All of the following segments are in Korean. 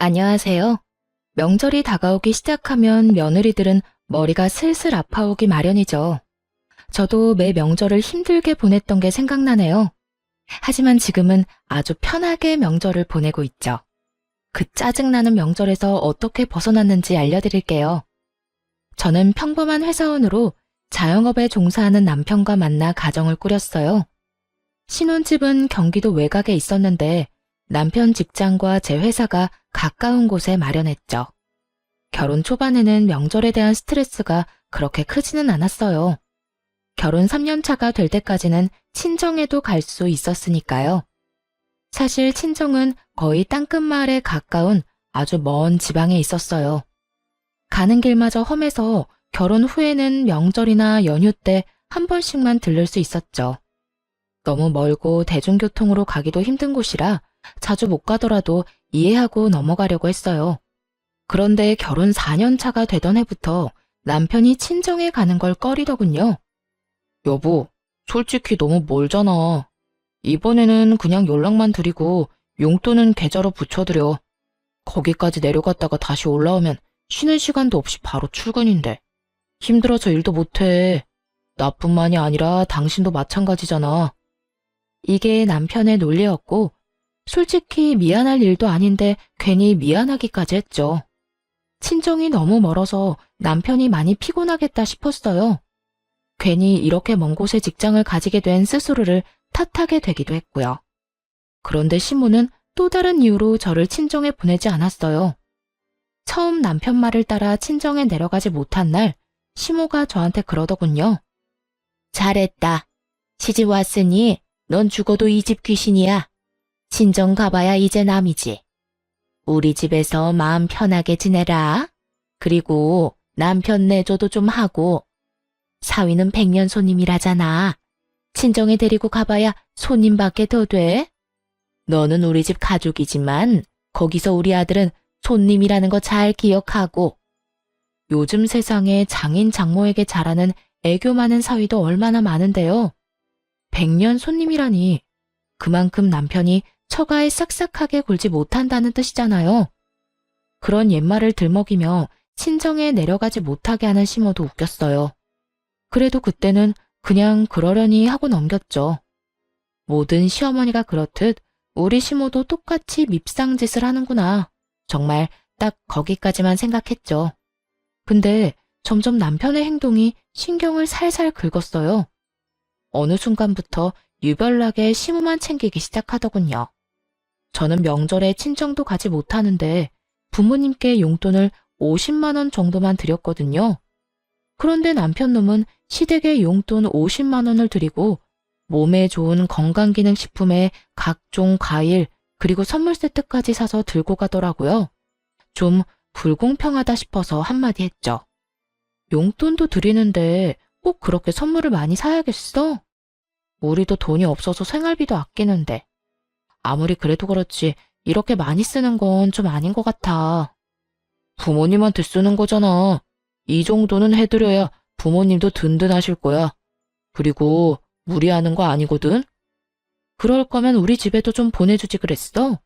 안녕하세요. 명절이 다가오기 시작하면 며느리들은 머리가 슬슬 아파오기 마련이죠. 저도 매 명절을 힘들게 보냈던 게 생각나네요. 하지만 지금은 아주 편하게 명절을 보내고 있죠. 그 짜증나는 명절에서 어떻게 벗어났는지 알려드릴게요. 저는 평범한 회사원으로 자영업에 종사하는 남편과 만나 가정을 꾸렸어요. 신혼집은 경기도 외곽에 있었는데 남편 직장과 제 회사가 가까운 곳에 마련했죠. 결혼 초반에는 명절에 대한 스트레스가 그렇게 크지는 않았어요. 결혼 3년 차가 될 때까지는 친정에도 갈 수 있었으니까요. 사실 친정은 거의 땅끝마을에 가까운 아주 먼 지방에 있었어요. 가는 길마저 험해서 결혼 후에는 명절이나 연휴 때 한 번씩만 들를 수 있었죠. 너무 멀고 대중교통으로 가기도 힘든 곳이라 자주 못 가더라도 이해하고 넘어가려고 했어요. 그런데 결혼 4년 차가 되던 해부터 남편이 친정에 가는 걸 꺼리더군요. 여보, 솔직히 너무 멀잖아. 이번에는 그냥 연락만 드리고 용돈은 계좌로 붙여드려. 거기까지 내려갔다가 다시 올라오면 쉬는 시간도 없이 바로 출근인데. 힘들어서 일도 못해. 나뿐만이 아니라 당신도 마찬가지잖아. 이게 남편의 논리였고 솔직히 미안할 일도 아닌데 괜히 미안하기까지 했죠. 친정이 너무 멀어서 남편이 많이 피곤하겠다 싶었어요. 괜히 이렇게 먼 곳에 직장을 가지게 된 스스로를 탓하게 되기도 했고요. 그런데 시모는 또 다른 이유로 저를 친정에 보내지 않았어요. 처음 남편 말을 따라 친정에 내려가지 못한 날 시모가 저한테 그러더군요. 잘했다. 시집 왔으니 넌 죽어도 이 집 귀신이야. 친정 가봐야 이제 남이지. 우리 집에서 마음 편하게 지내라. 그리고 남편 내조도 좀 하고. 사위는 백년 손님이라잖아. 친정에 데리고 가봐야 손님밖에 더 돼. 너는 우리 집 가족이지만 거기서 우리 아들은 손님이라는 거 잘 기억하고. 요즘 세상에 장인 장모에게 잘하는 애교 많은 사위도 얼마나 많은데요. 백년 손님이라니 그만큼 남편이 처가에 싹싹하게 굴지 못한다는 뜻이잖아요. 그런 옛말을 들먹이며 친정에 내려가지 못하게 하는 시모도 웃겼어요. 그래도 그때는 그냥 그러려니 하고 넘겼죠. 모든 시어머니가 그렇듯 우리 시모도 똑같이 밉상짓을 하는구나. 정말 딱 거기까지만 생각했죠. 근데 점점 남편의 행동이 신경을 살살 긁었어요. 어느 순간부터 유별나게 시모만 챙기기 시작하더군요. 저는 명절에 친정도 가지 못하는데 부모님께 용돈을 50만 원 정도만 드렸거든요. 그런데 남편 놈은 시댁에 용돈 50만 원을 드리고 몸에 좋은 건강기능식품에 각종 과일 그리고 선물 세트까지 사서 들고 가더라고요. 좀 불공평하다 싶어서 한마디 했죠. 용돈도 드리는데 꼭 그렇게 선물을 많이 사야겠어? 우리도 돈이 없어서 생활비도 아끼는데. 아무리 그래도 그렇지 이렇게 많이 쓰는 건 좀 아닌 것 같아. 부모님한테 쓰는 거잖아. 이 정도는 해드려야 부모님도 든든하실 거야. 그리고 무리하는 거 아니거든. 그럴 거면 우리 집에도 좀 보내주지 그랬어.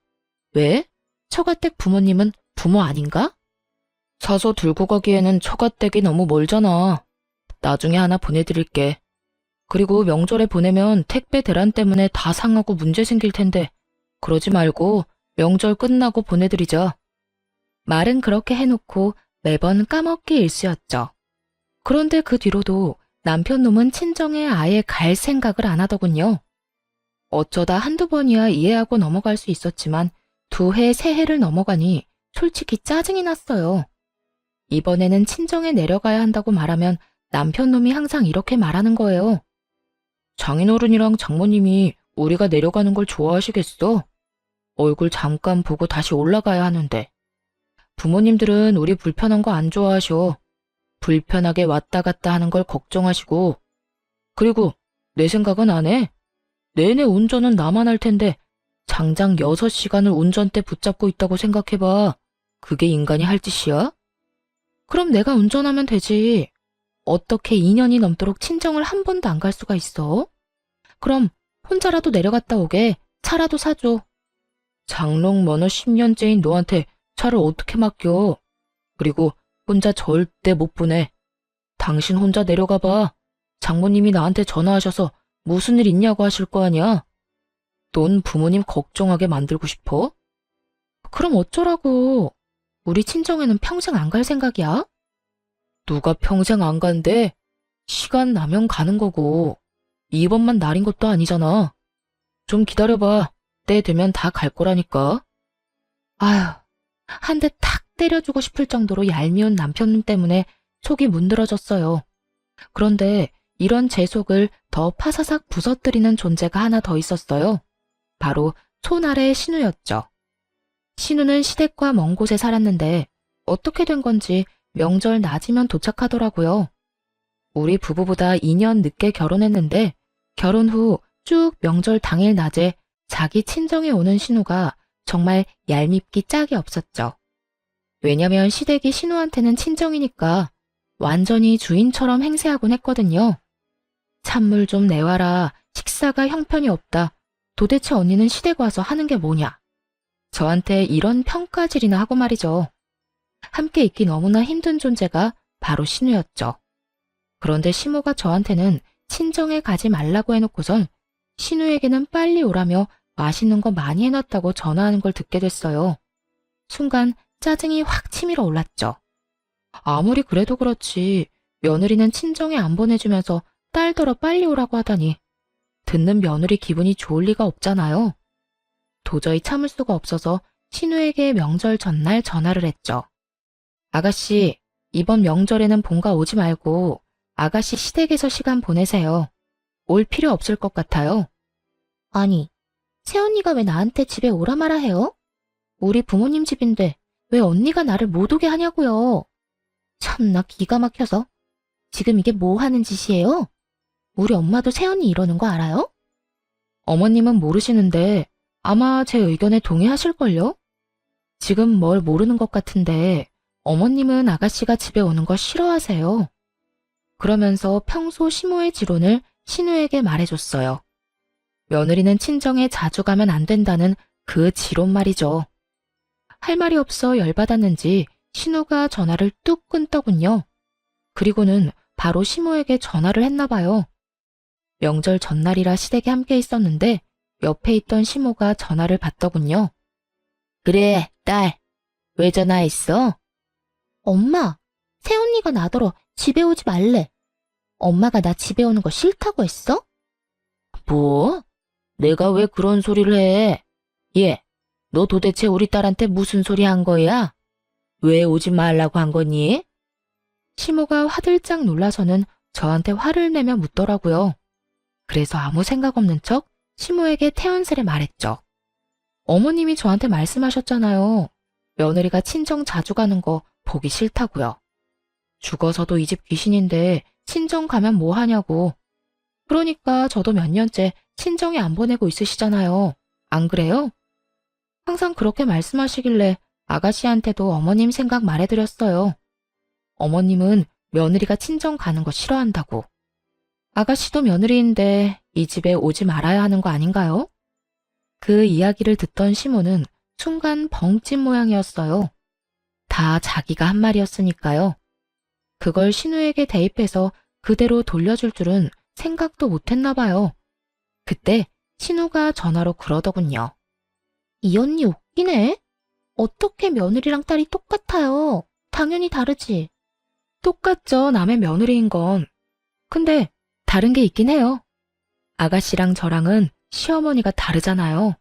왜? 처가댁 부모님은 부모 아닌가? 사서 들고 가기에는 처가댁이 너무 멀잖아. 나중에 하나 보내드릴게. 그리고 명절에 보내면 택배 대란 때문에 다 상하고 문제 생길 텐데 그러지 말고 명절 끝나고 보내드리자. 말은 그렇게 해놓고 매번 까먹기 일쑤였죠. 그런데 그 뒤로도 남편 놈은 친정에 아예 갈 생각을 안 하더군요. 어쩌다 한두 번이야 이해하고 넘어갈 수 있었지만 2해, 3해를 넘어가니 솔직히 짜증이 났어요. 이번에는 친정에 내려가야 한다고 말하면 남편 놈이 항상 이렇게 말하는 거예요. 장인어른이랑 장모님이 우리가 내려가는 걸 좋아하시겠어? 얼굴 잠깐 보고 다시 올라가야 하는데. 부모님들은 우리 불편한 거 안 좋아하셔. 불편하게 왔다 갔다 하는 걸 걱정하시고. 그리고 내 생각은 안 해. 내내 운전은 나만 할 텐데 장장 6시간을 운전대 붙잡고 있다고 생각해봐. 그게 인간이 할 짓이야? 그럼 내가 운전하면 되지. 어떻게 2년이 넘도록 친정을 한 번도 안 갈 수가 있어? 그럼 혼자라도 내려갔다 오게 차라도 사줘. 장롱 면허 10년째인 너한테 차를 어떻게 맡겨? 그리고 혼자 절대 못 보내. 당신 혼자 내려가 봐. 장모님이 나한테 전화하셔서 무슨 일 있냐고 하실 거 아니야? 넌 부모님 걱정하게 만들고 싶어? 그럼 어쩌라고. 우리 친정에는 평생 안 갈 생각이야? 누가 평생 안 간대? 시간 나면 가는 거고. 이번만 날인 것도 아니잖아. 좀 기다려봐. 때 되면 다 갈 거라니까. 아휴, 한 대 탁 때려주고 싶을 정도로 얄미운 남편 때문에 속이 문드러졌어요. 그런데 이런 제 속을 더 파사삭 부서뜨리는 존재가 하나 더 있었어요. 바로 손아래 신우였죠. 신우는 시댁과 먼 곳에 살았는데 어떻게 된 건지 명절 낮이면 도착하더라고요. 우리 부부보다 2년 늦게 결혼했는데 결혼 후 쭉 명절 당일 낮에 자기 친정에 오는 신우가 정말 얄밉기 짝이 없었죠. 왜냐면 시댁이 신우한테는 친정이니까 완전히 주인처럼 행세하곤 했거든요. 찬물 좀 내와라. 식사가 형편이 없다. 도대체 언니는 시댁 와서 하는 게 뭐냐. 저한테 이런 평가질이나 하고 말이죠. 함께 있기 너무나 힘든 존재가 바로 신우였죠. 그런데 시모가 저한테는 친정에 가지 말라고 해놓고선 신우에게는 빨리 오라며 맛있는 거 많이 해놨다고 전화하는 걸 듣게 됐어요. 순간 짜증이 확 치밀어 올랐죠. 아무리 그래도 그렇지 며느리는 친정에 안 보내주면서 딸더러 빨리 오라고 하다니 듣는 며느리 기분이 좋을 리가 없잖아요. 도저히 참을 수가 없어서 신우에게 명절 전날 전화를 했죠. 아가씨, 이번 명절에는 본가 오지 말고 아가씨 시댁에서 시간 보내세요. 올 필요 없을 것 같아요. 아니, 새언니가 왜 나한테 집에 오라 마라 해요? 우리 부모님 집인데 왜 언니가 나를 못 오게 하냐고요. 참나 기가 막혀서. 지금 이게 뭐 하는 짓이에요? 우리 엄마도 새언니 이러는 거 알아요? 어머님은 모르시는데 아마 제 의견에 동의하실걸요? 지금 뭘 모르는 것 같은데 어머님은 아가씨가 집에 오는 거 싫어하세요. 그러면서 평소 시모의 지론을 신우에게 말해줬어요. 며느리는 친정에 자주 가면 안 된다는 그 지론 말이죠. 할 말이 없어 열받았는지 신우가 전화를 뚝 끊더군요. 그리고는 바로 시모에게 전화를 했나 봐요. 명절 전날이라 시댁에 함께 있었는데 옆에 있던 시모가 전화를 받더군요. 그래, 딸. 왜 전화했어? 엄마, 새언니가 나더러 집에 오지 말래. 엄마가 나 집에 오는 거 싫다고 했어? 뭐? 내가 왜 그런 소리를 해? 얘, 너 도대체 우리 딸한테 무슨 소리 한 거야? 왜 오지 말라고 한 거니? 시모가 화들짝 놀라서는 저한테 화를 내며 묻더라고요. 그래서 아무 생각 없는 척 시모에게 태연스레 말했죠. 어머님이 저한테 말씀하셨잖아요. 며느리가 친정 자주 가는 거 보기 싫다고요. 죽어서도 이 집 귀신인데 친정 가면 뭐 하냐고. 그러니까 저도 몇 년째 친정에 안 보내고 있으시잖아요. 안 그래요? 항상 그렇게 말씀하시길래 아가씨한테도 어머님 생각 말해드렸어요. 어머님은 며느리가 친정 가는 거 싫어한다고. 아가씨도 며느리인데 이 집에 오지 말아야 하는 거 아닌가요? 그 이야기를 듣던 시모는 순간 벙찐 모양이었어요. 다 자기가 한 말이었으니까요. 그걸 신우에게 대입해서 그대로 돌려줄 줄은 생각도 못했나 봐요. 그때 신우가 전화로 그러더군요. 이 언니 웃기네. 어떻게 며느리랑 딸이 똑같아요. 당연히 다르지. 똑같죠, 남의 며느리인 건. 근데 다른 게 있긴 해요. 아가씨랑 저랑은 시어머니가 다르잖아요.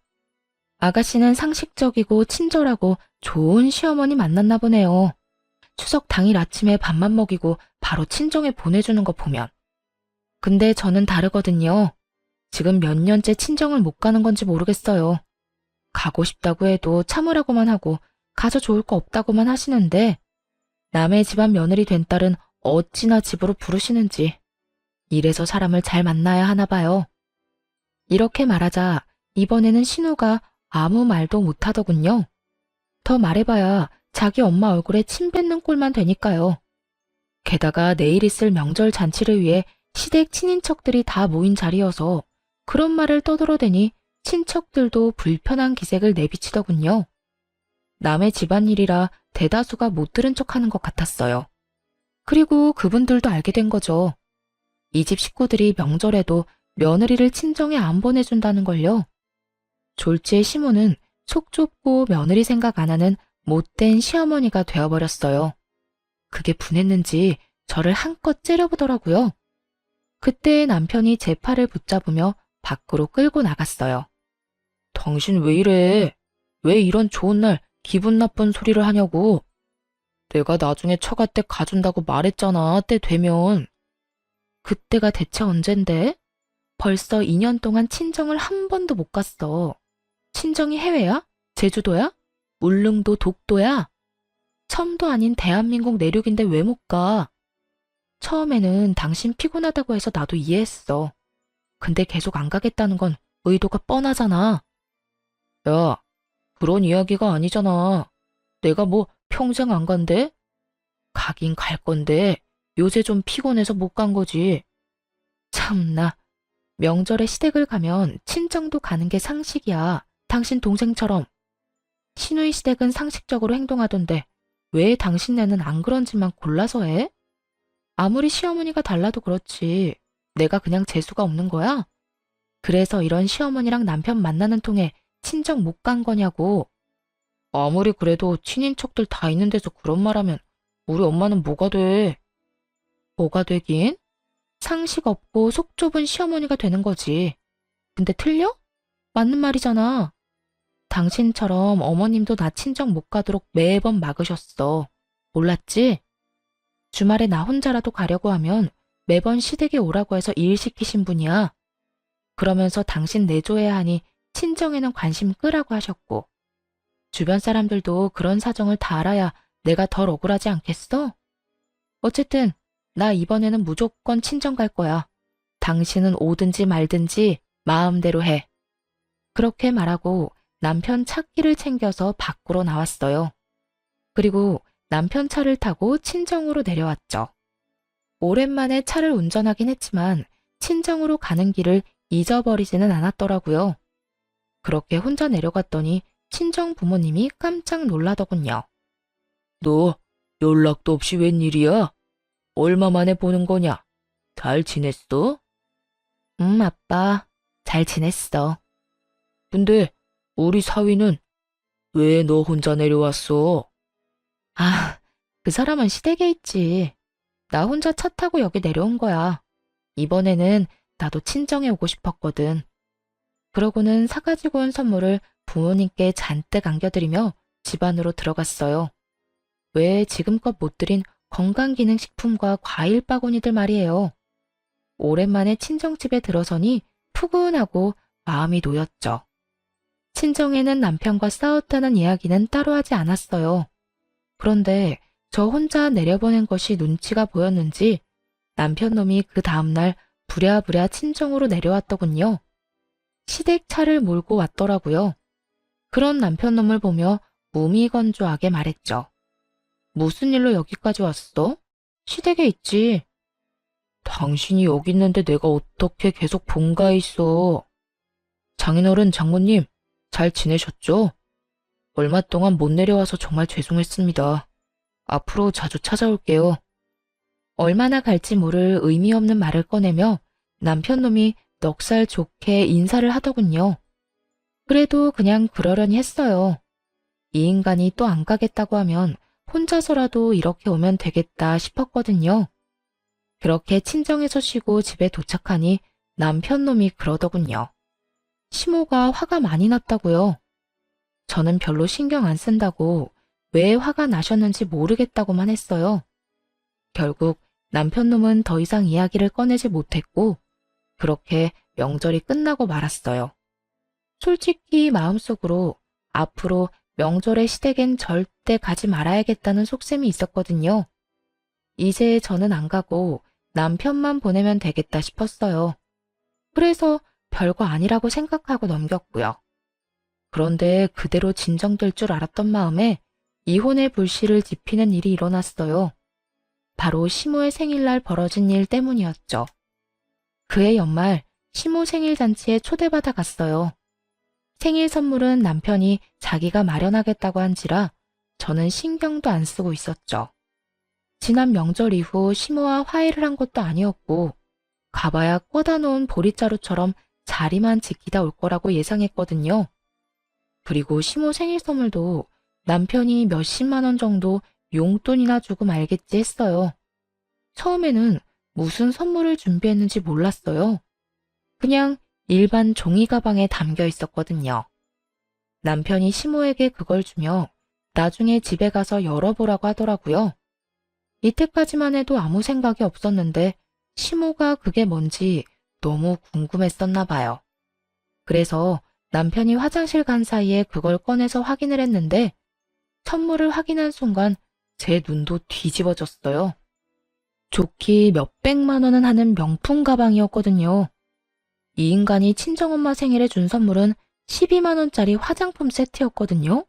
아가씨는 상식적이고 친절하고 좋은 시어머니 만났나 보네요. 추석 당일 아침에 밥만 먹이고 바로 친정에 보내주는 거 보면. 근데 저는 다르거든요. 지금 몇 년째 친정을 못 가는 건지 모르겠어요. 가고 싶다고 해도 참으라고만 하고 가서 좋을 거 없다고만 하시는데 남의 집안 며느리 된 딸은 어찌나 집으로 부르시는지. 이래서 사람을 잘 만나야 하나 봐요. 이렇게 말하자 이번에는 신우가 아무 말도 못하더군요. 더 말해봐야 자기 엄마 얼굴에 침 뱉는 꼴만 되니까요. 게다가 내일 있을 명절 잔치를 위해 시댁 친인척들이 다 모인 자리여서 그런 말을 떠들어대니 친척들도 불편한 기색을 내비치더군요. 남의 집안일이라 대다수가 못 들은 척하는 것 같았어요. 그리고 그분들도 알게 된 거죠. 이 집 식구들이 명절에도 며느리를 친정에 안 보내준다는 걸요. 졸지의 시모는 속 좁고 며느리 생각 안 하는 못된 시어머니가 되어버렸어요. 그게 분했는지 저를 한껏 째려보더라고요. 그때 남편이 제 팔을 붙잡으며 밖으로 끌고 나갔어요. 당신 왜 이래? 왜 이런 좋은 날 기분 나쁜 소리를 하냐고. 내가 나중에 처가 때 가준다고 말했잖아, 때 되면. 그때가 대체 언젠데? 벌써 2년 동안 친정을 한 번도 못 갔어. 친정이 해외야? 제주도야? 울릉도, 독도야? 섬도 아닌 대한민국 내륙인데 왜 못 가? 처음에는 당신 피곤하다고 해서 나도 이해했어. 근데 계속 안 가겠다는 건 의도가 뻔하잖아. 야, 그런 이야기가 아니잖아. 내가 뭐 평생 안 간대? 가긴 갈 건데 요새 좀 피곤해서 못 간 거지. 참나, 명절에 시댁을 가면 친정도 가는 게 상식이야. 당신 동생처럼. 시누이 시댁은 상식적으로 행동하던데 왜 당신네는 안 그런지만 골라서 해? 아무리 시어머니가 달라도 그렇지. 내가 그냥 재수가 없는 거야? 그래서 이런 시어머니랑 남편 만나는 통에 친정 못 간 거냐고. 아무리 그래도 친인척들 다 있는 데서 그런 말하면 우리 엄마는 뭐가 돼? 뭐가 되긴? 상식 없고 속 좁은 시어머니가 되는 거지. 근데 틀려? 맞는 말이잖아. 당신처럼 어머님도 나 친정 못 가도록 매번 막으셨어. 몰랐지? 주말에 나 혼자라도 가려고 하면 매번 시댁에 오라고 해서 일 시키신 분이야. 그러면서 당신 내조해야 하니 친정에는 관심 끄라고 하셨고. 주변 사람들도 그런 사정을 다 알아야 내가 덜 억울하지 않겠어? 어쨌든 나 이번에는 무조건 친정 갈 거야. 당신은 오든지 말든지 마음대로 해. 그렇게 말하고 남편 차키를 챙겨서 밖으로 나왔어요. 그리고 남편 차를 타고 친정으로 내려왔죠. 오랜만에 차를 운전하긴 했지만 친정으로 가는 길을 잊어버리지는 않았더라고요. 그렇게 혼자 내려갔더니 친정 부모님이 깜짝 놀라더군요. 너 연락도 없이 웬일이야? 얼마 만에 보는 거냐? 잘 지냈어? 아빠. 잘 지냈어. 근데 우리 사위는 왜 너 혼자 내려왔어? 아, 그 사람은 시댁에 있지. 나 혼자 차 타고 여기 내려온 거야. 이번에는 나도 친정에 오고 싶었거든. 그러고는 사가지고 온 선물을 부모님께 잔뜩 안겨드리며 집 안으로 들어갔어요. 왜 지금껏 못 드린 건강기능식품과 과일 바구니들 말이에요. 오랜만에 친정집에 들어서니 푸근하고 마음이 놓였죠. 친정에는 남편과 싸웠다는 이야기는 따로 하지 않았어요. 그런데 저 혼자 내려보낸 것이 눈치가 보였는지 남편 놈이 그 다음날 부랴부랴 친정으로 내려왔더군요. 시댁 차를 몰고 왔더라고요. 그런 남편 놈을 보며 무미건조하게 말했죠. 무슨 일로 여기까지 왔어? 시댁에 있지. 당신이 여기 있는데 내가 어떻게 계속 본가에 있어? 장인어른, 장모님, 잘 지내셨죠? 얼마 동안 못 내려와서 정말 죄송했습니다. 앞으로 자주 찾아올게요. 얼마나 갈지 모를 의미 없는 말을 꺼내며 남편 놈이 넉살 좋게 인사를 하더군요. 그래도 그냥 그러려니 했어요. 이 인간이 또 안 가겠다고 하면 혼자서라도 이렇게 오면 되겠다 싶었거든요. 그렇게 친정에서 쉬고 집에 도착하니 남편 놈이 그러더군요. 시모가 화가 많이 났다고요. 저는 별로 신경 안 쓴다고 왜 화가 나셨는지 모르겠다고만 했어요. 결국 남편 놈은 더 이상 이야기를 꺼내지 못했고 그렇게 명절이 끝나고 말았어요. 솔직히 마음속으로 앞으로 명절에 시댁엔 절대 가지 말아야겠다는 속셈이 있었거든요. 이제 저는 안 가고 남편만 보내면 되겠다 싶었어요. 그래서 별거 아니라고 생각하고 넘겼고요. 그런데 그대로 진정될 줄 알았던 마음에 이혼의 불씨를 지피는 일이 일어났어요. 바로 시모의 생일날 벌어진 일 때문이었죠. 그해 연말 시모 생일 잔치에 초대받아 갔어요. 생일 선물은 남편이 자기가 마련하겠다고 한지라 저는 신경도 안 쓰고 있었죠. 지난 명절 이후 시모와 화해를 한 것도 아니었고 가봐야 꽂아 놓은 보릿자루처럼 자리만 지키다 올 거라고 예상했거든요. 그리고 시모 생일 선물도 남편이 몇십만 원 정도 용돈이나 주고 말겠지 했어요. 처음에는 무슨 선물을 준비했는지 몰랐어요. 그냥 일반 종이 가방에 담겨 있었거든요. 남편이 시모에게 그걸 주며 나중에 집에 가서 열어보라고 하더라고요. 이때까지만 해도 아무 생각이 없었는데 시모가 그게 뭔지 너무 궁금했었나 봐요. 그래서 남편이 화장실 간 사이에 그걸 꺼내서 확인을 했는데 선물을 확인한 순간 제 눈도 뒤집어졌어요. 좋기 몇백만 원은 하는 명품 가방이었거든요. 이 인간이 친정엄마 생일에 준 선물은 12만 원짜리 화장품 세트였거든요.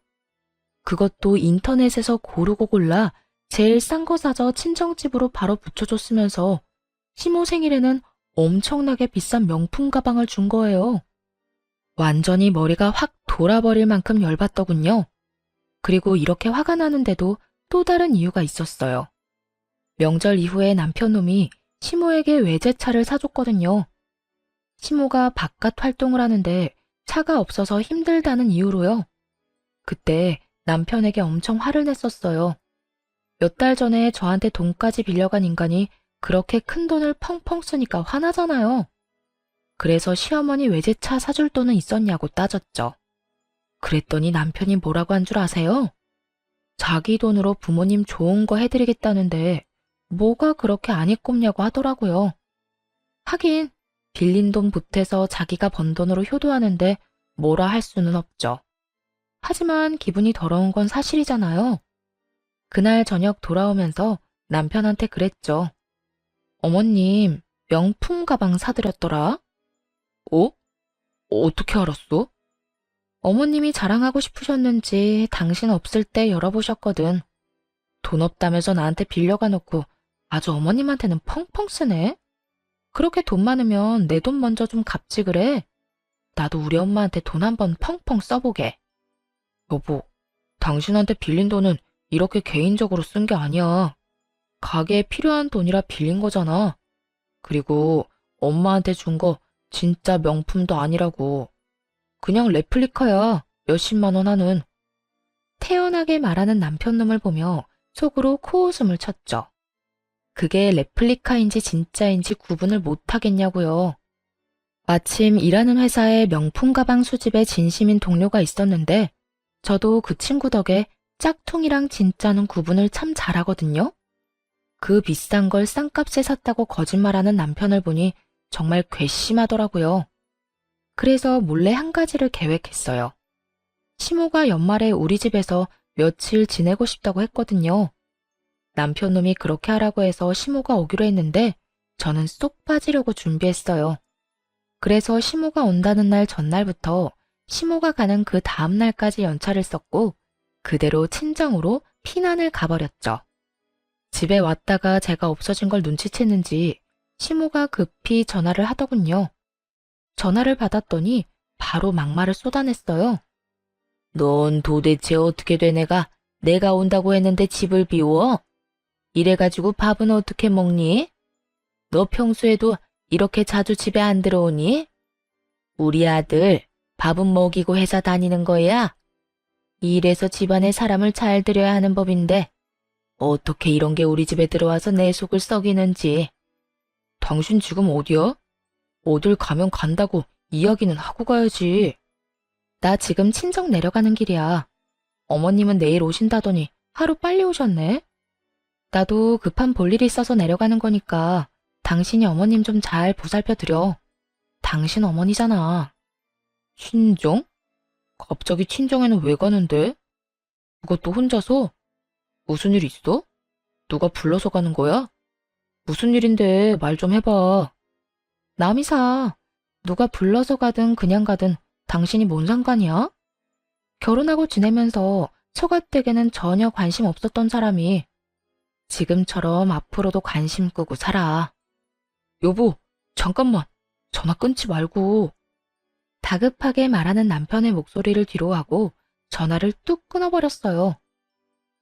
그것도 인터넷에서 고르고 골라 제일 싼 거 사서 친정집으로 바로 붙여줬으면서 시모 생일에는 엄청나게 비싼 명품 가방을 준 거예요. 완전히 머리가 확 돌아버릴 만큼 열받더군요. 그리고 이렇게 화가 나는데도 또 다른 이유가 있었어요. 명절 이후에 남편놈이 시모에게 외제차를 사줬거든요. 시모가 바깥 활동을 하는데 차가 없어서 힘들다는 이유로요. 그때 남편에게 엄청 화를 냈었어요. 몇 달 전에 저한테 돈까지 빌려간 인간이 그렇게 큰 돈을 펑펑 쓰니까 화나잖아요. 그래서 시어머니 외제차 사줄 돈은 있었냐고 따졌죠. 그랬더니 남편이 뭐라고 한 줄 아세요? 자기 돈으로 부모님 좋은 거 해드리겠다는데 뭐가 그렇게 안 입곱냐고 하더라고요. 하긴 빌린 돈 보태서 자기가 번 돈으로 효도하는데 뭐라 할 수는 없죠. 하지만 기분이 더러운 건 사실이잖아요. 그날 저녁 돌아오면서 남편한테 그랬죠. 어머님, 명품 가방 사드렸더라? 어? 어떻게 알았어? 어머님이 자랑하고 싶으셨는지 당신 없을 때 열어보셨거든. 돈 없다면서 나한테 빌려가 놓고 아주 어머님한테는 펑펑 쓰네? 그렇게 돈 많으면 내 돈 먼저 좀 갚지 그래? 나도 우리 엄마한테 돈 한번 펑펑 써보게. 여보, 당신한테 빌린 돈은 이렇게 개인적으로 쓴 게 아니야. 가게에 필요한 돈이라 빌린 거잖아. 그리고 엄마한테 준 거 진짜 명품도 아니라고. 그냥 레플리카야. 몇십만 원 하는. 태연하게 말하는 남편놈을 보며 속으로 코웃음을 쳤죠. 그게 레플리카인지 진짜인지 구분을 못하겠냐고요. 마침 일하는 회사에 명품 가방 수집에 진심인 동료가 있었는데 저도 그 친구 덕에 짝퉁이랑 진짜는 구분을 참 잘하거든요. 그 비싼 걸 싼값에 샀다고 거짓말하는 남편을 보니 정말 괘씸하더라고요. 그래서 몰래 한 가지를 계획했어요. 시모가 연말에 우리 집에서 며칠 지내고 싶다고 했거든요. 남편놈이 그렇게 하라고 해서 시모가 오기로 했는데 저는 쏙 빠지려고 준비했어요. 그래서 시모가 온다는 날 전날부터 시모가 가는 그 다음 날까지 연차를 썼고 그대로 친정으로 피난을 가버렸죠. 집에 왔다가 제가 없어진 걸 눈치챘는지 시모가 급히 전화를 하더군요. 전화를 받았더니 바로 막말을 쏟아냈어요. 넌 도대체 어떻게 된 애가 내가 온다고 했는데 집을 비워? 이래가지고 밥은 어떻게 먹니? 너 평소에도 이렇게 자주 집에 안 들어오니? 우리 아들 밥은 먹이고 회사 다니는 거야? 이래서 집안에 사람을 잘 들여야 하는 법인데 어떻게 이런 게 우리 집에 들어와서 내 속을 썩이는지. 당신 지금 어디야? 어딜 가면 간다고 이야기는 하고 가야지. 나 지금 친정 내려가는 길이야. 어머님은 내일 오신다더니 하루 빨리 오셨네. 나도 급한 볼일이 있어서 내려가는 거니까 당신이 어머님 좀 잘 보살펴 드려. 당신 어머니잖아. 친정? 갑자기 친정에는 왜 가는데? 그것도 혼자서? 무슨 일 있어? 누가 불러서 가는 거야? 무슨 일인데 말 좀 해봐. 남이사, 누가 불러서 가든 그냥 가든 당신이 뭔 상관이야? 결혼하고 지내면서 처가댁에는 전혀 관심 없었던 사람이 지금처럼 앞으로도 관심 끄고 살아. 여보, 잠깐만. 전화 끊지 말고. 다급하게 말하는 남편의 목소리를 뒤로하고 전화를 뚝 끊어버렸어요.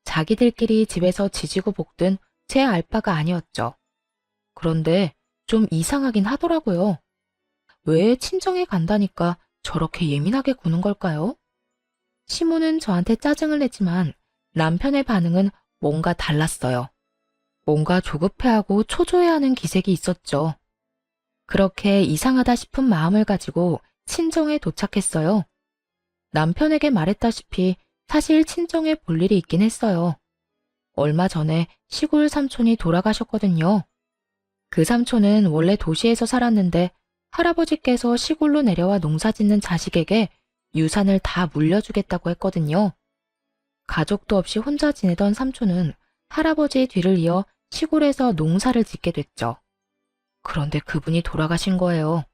자기들끼리 집에서 지지고 볶든 제 알 바가 아니었죠. 그런데 좀 이상하긴 하더라고요. 왜 친정에 간다니까 저렇게 예민하게 구는 걸까요? 시모는 저한테 짜증을 냈지만 남편의 반응은 뭔가 달랐어요. 뭔가 조급해하고 초조해하는 기색이 있었죠. 그렇게 이상하다 싶은 마음을 가지고 친정에 도착했어요. 남편에게 말했다시피 사실 친정에 볼 일이 있긴 했어요. 얼마 전에 시골 삼촌이 돌아가셨거든요. 그 삼촌은 원래 도시에서 살았는데 할아버지께서 시골로 내려와 농사 짓는 자식에게 유산을 다 물려주겠다고 했거든요. 가족도 없이 혼자 지내던 삼촌은 할아버지의 뒤를 이어 시골에서 농사를 짓게 됐죠. 그런데 그분이 돌아가신 거예요.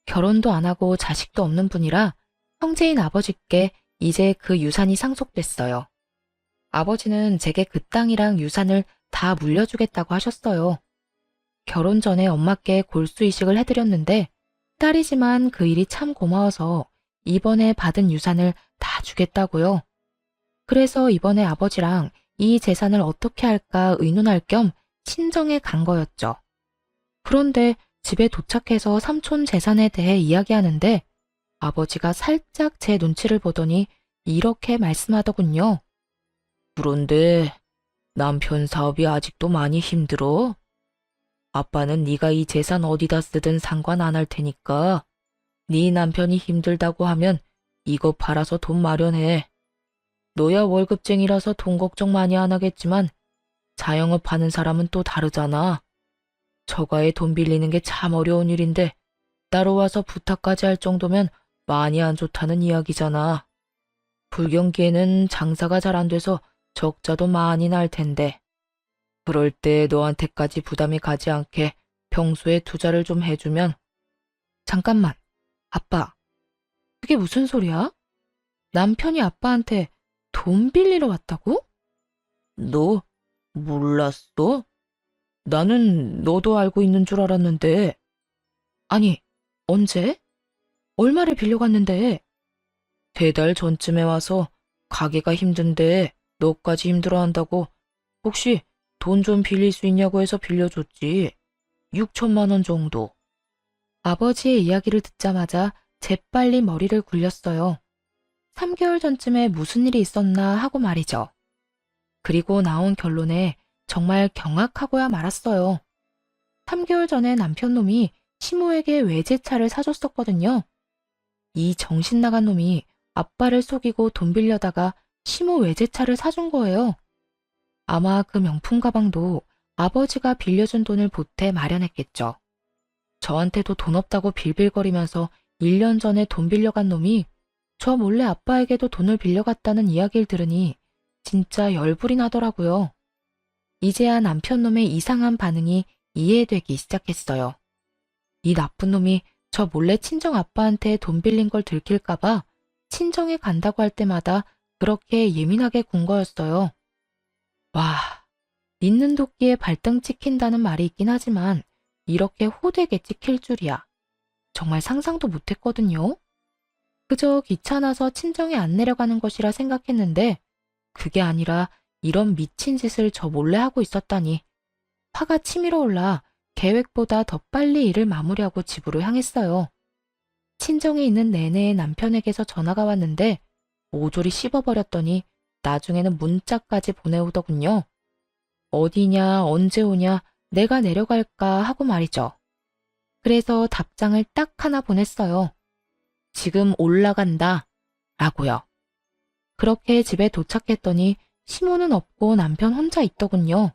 결혼도 안 하고 자식도 없는 분이라 형제인 아버지께 이제 그 유산이 상속됐어요. 아버지는 제게 그 땅이랑 유산을 다 물려주겠다고 하셨어요. 결혼 전에 엄마께 골수 이식을 해드렸는데 딸이지만 그 일이 참 고마워서 이번에 받은 유산을 다 주겠다고요. 그래서 이번에 아버지랑 이 재산을 어떻게 할까 의논할 겸 친정에 간 거였죠. 그런데 집에 도착해서 삼촌 재산에 대해 이야기하는데 아버지가 살짝 제 눈치를 보더니 이렇게 말씀하더군요. 그런데 남편 사업이 아직도 많이 힘들어? 아빠는 네가 이 재산 어디다 쓰든 상관 안 할 테니까 네 남편이 힘들다고 하면 이거 팔아서 돈 마련해. 너야 월급쟁이라서 돈 걱정 많이 안 하겠지만 자영업 하는 사람은 또 다르잖아. 저가에 돈 빌리는 게 참 어려운 일인데 따로 와서 부탁까지 할 정도면 많이 안 좋다는 이야기잖아. 불경기에는 장사가 잘 안 돼서 적자도 많이 날 텐데. 그럴 때 너한테까지 부담이 가지 않게 평소에 투자를 좀 해주면. 잠깐만, 아빠. 그게 무슨 소리야? 남편이 아빠한테 돈 빌리러 왔다고? 너 몰랐어? 나는 너도 알고 있는 줄 알았는데. 아니, 언제? 얼마를 빌려갔는데? 3달 전쯤에 와서 가게가 힘든데 너까지 힘들어한다고 혹시 돈 좀 빌릴 수 있냐고 해서 빌려줬지. 6천만 원 정도. 아버지의 이야기를 듣자마자 재빨리 머리를 굴렸어요. 3개월 전쯤에 무슨 일이 있었나 하고 말이죠. 그리고 나온 결론에 정말 경악하고야 말았어요. 3개월 전에 남편놈이 시모에게 외제차를 사줬었거든요. 이 정신 나간 놈이 아빠를 속이고 돈 빌려다가 시모 외제차를 사준 거예요. 아마 그 명품 가방도 아버지가 빌려준 돈을 보태 마련했겠죠. 저한테도 돈 없다고 빌빌거리면서 1년 전에 돈 빌려간 놈이 저 몰래 아빠에게도 돈을 빌려갔다는 이야기를 들으니 진짜 열불이 나더라고요. 이제야 남편 놈의 이상한 반응이 이해되기 시작했어요. 이 나쁜 놈이 저 몰래 친정 아빠한테 돈 빌린 걸 들킬까봐 친정에 간다고 할 때마다 그렇게 예민하게 군 거였어요. 와, 있는 도끼에 발등 찍힌다는 말이 있긴 하지만 이렇게 호되게 찍힐 줄이야. 정말 상상도 못했거든요. 그저 귀찮아서 친정에 안 내려가는 것이라 생각했는데 그게 아니라 이런 미친 짓을 저 몰래 하고 있었다니. 화가 치밀어 올라 계획보다 더 빨리 일을 마무리하고 집으로 향했어요. 친정에 있는 내내 남편에게서 전화가 왔는데 모조리 씹어버렸더니 나중에는 문자까지 보내오더군요. 어디냐, 언제 오냐, 내가 내려갈까 하고 말이죠. 그래서 답장을 딱 하나 보냈어요. 지금 올라간다 라고요. 그렇게 집에 도착했더니 시모는 없고 남편 혼자 있더군요.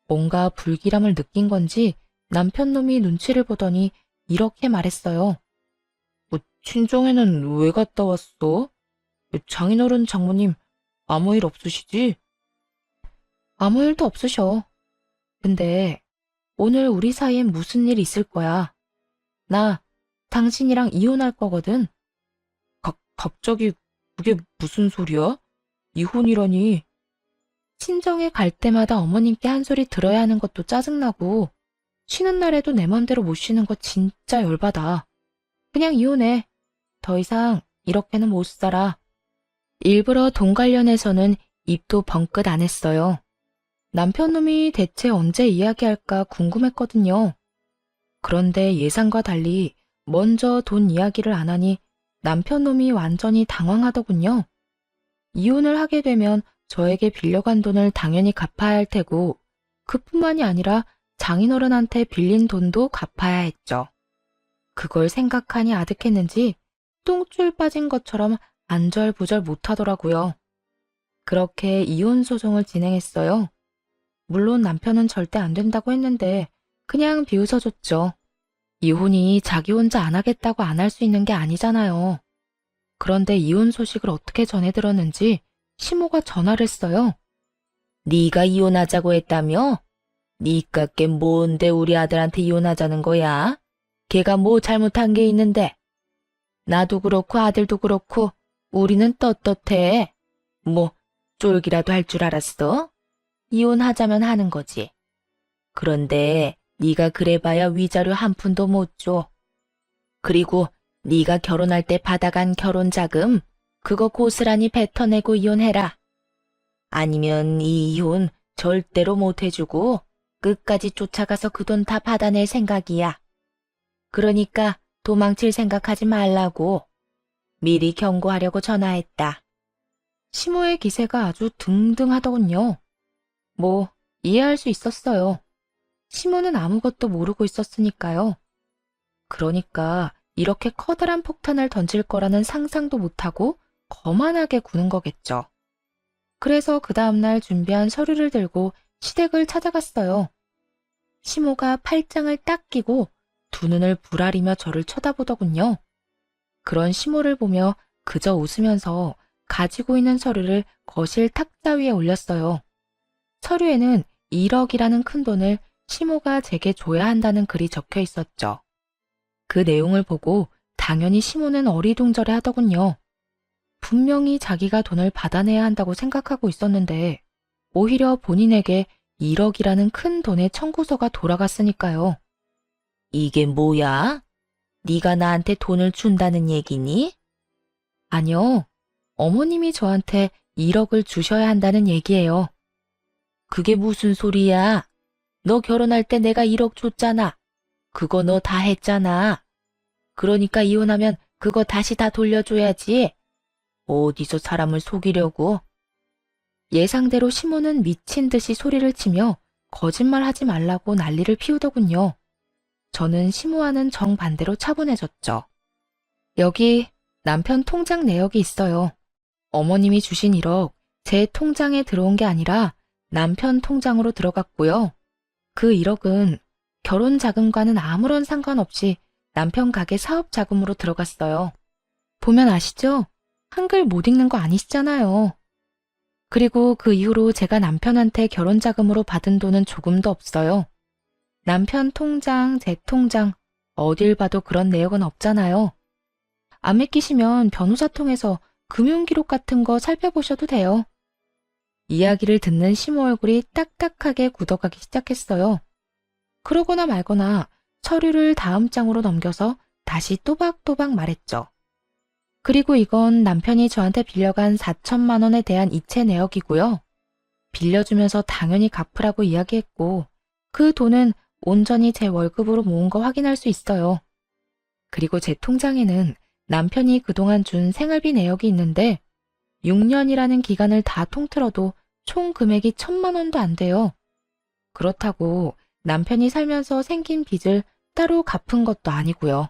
뭔가 불길함을 느낀 건지 남편 놈이 눈치를 보더니 이렇게 말했어요. 친정에는 왜 갔다 왔어? 장인어른 장모님 아무 일 없으시지? 아무 일도 없으셔. 근데 오늘 우리 사이엔 무슨 일 있을 거야. 나 당신이랑 이혼할 거거든. 갑자기 그게 무슨 소리야? 이혼이라니. 친정에 갈 때마다 어머님께 한 소리 들어야 하는 것도 짜증나고 쉬는 날에도 내 맘대로 못 쉬는 거 진짜 열받아. 그냥 이혼해. 더 이상 이렇게는 못 살아. 일부러 돈 관련해서는 입도 벙긋 안 했어요. 남편 놈이 대체 언제 이야기할까 궁금했거든요. 그런데 예상과 달리 먼저 돈 이야기를 안 하니 남편 놈이 완전히 당황하더군요. 이혼을 하게 되면 저에게 빌려간 돈을 당연히 갚아야 할 테고 그뿐만이 아니라 장인어른한테 빌린 돈도 갚아야 했죠. 그걸 생각하니 아득했는지 똥줄 빠진 것처럼 안절부절 못하더라고요. 그렇게 이혼 소송을 진행했어요. 물론 남편은 절대 안 된다고 했는데 그냥 비웃어줬죠. 이혼이 자기 혼자 안 하겠다고 안 할 수 있는 게 아니잖아요. 그런데 이혼 소식을 어떻게 전해 들었는지 시모가 전화를 했어요. 네가 이혼하자고 했다며? 니깎게 뭔데 우리 아들한테 이혼하자는 거야? 걔가 뭐 잘못한 게 있는데? 나도 그렇고 아들도 그렇고 우리는 떳떳해. 뭐 쫄기라도 할 줄 알았어? 이혼하자면 하는 거지. 그런데 네가 그래봐야 위자료 한 푼도 못 줘. 그리고 네가 결혼할 때 받아간 결혼자금 그거 고스란히 뱉어내고 이혼해라. 아니면 이 이혼 절대로 못 해주고 끝까지 쫓아가서 그 돈 다 받아낼 생각이야. 그러니까 도망칠 생각하지 말라고 미리 경고하려고 전화했다. 시모의 기세가 아주 등등하더군요. 뭐 이해할 수 있었어요. 시모는 아무것도 모르고 있었으니까요. 그러니까 이렇게 커다란 폭탄을 던질 거라는 상상도 못하고 거만하게 구는 거겠죠. 그래서 그 다음날 준비한 서류를 들고 시댁을 찾아갔어요. 시모가 팔짱을 딱 끼고 두 눈을 부라리며 저를 쳐다보더군요. 그런 시모를 보며 그저 웃으면서 가지고 있는 서류를 거실 탁자 위에 올렸어요. 서류에는 1억이라는 큰 돈을 시모가 제게 줘야 한다는 글이 적혀 있었죠. 그 내용을 보고 당연히 시모는 어리둥절해 하더군요. 분명히 자기가 돈을 받아내야 한다고 생각하고 있었는데 오히려 본인에게 1억이라는 큰 돈의 청구서가 돌아갔으니까요. 이게 뭐야? 네가 나한테 돈을 준다는 얘기니? 아니요. 어머님이 저한테 1억을 주셔야 한다는 얘기예요. 그게 무슨 소리야? 너 결혼할 때 내가 1억 줬잖아. 그거 너 다 했잖아. 그러니까 이혼하면 그거 다시 다 돌려줘야지. 어디서 사람을 속이려고? 예상대로 시모는 미친 듯이 소리를 치며 거짓말하지 말라고 난리를 피우더군요. 저는 시모와는 정반대로 차분해졌죠. 여기 남편 통장 내역이 있어요. 어머님이 주신 1억 제 통장에 들어온 게 아니라 남편 통장으로 들어갔고요. 그 1억은 결혼 자금과는 아무런 상관없이 남편 가게 사업 자금으로 들어갔어요. 보면 아시죠? 한글 못 읽는 거 아니시잖아요. 그리고 그 이후로 제가 남편한테 결혼 자금으로 받은 돈은 조금도 없어요. 남편 통장, 제 통장, 어딜 봐도 그런 내역은 없잖아요. 안 믿기시면 변호사 통해서 금융기록 같은 거 살펴보셔도 돼요. 이야기를 듣는 시모 얼굴이 딱딱하게 굳어가기 시작했어요. 그러거나 말거나 서류를 다음 장으로 넘겨서 다시 또박또박 말했죠. 그리고 이건 남편이 저한테 빌려간 4천만 원에 대한 이체 내역이고요. 빌려주면서 당연히 갚으라고 이야기했고 그 돈은 온전히 제 월급으로 모은 거 확인할 수 있어요. 그리고 제 통장에는 남편이 그동안 준 생활비 내역이 있는데 6년이라는 기간을 다 통틀어도 총 금액이 1,000만 원도 안 돼요. 그렇다고 남편이 살면서 생긴 빚을 따로 갚은 것도 아니고요.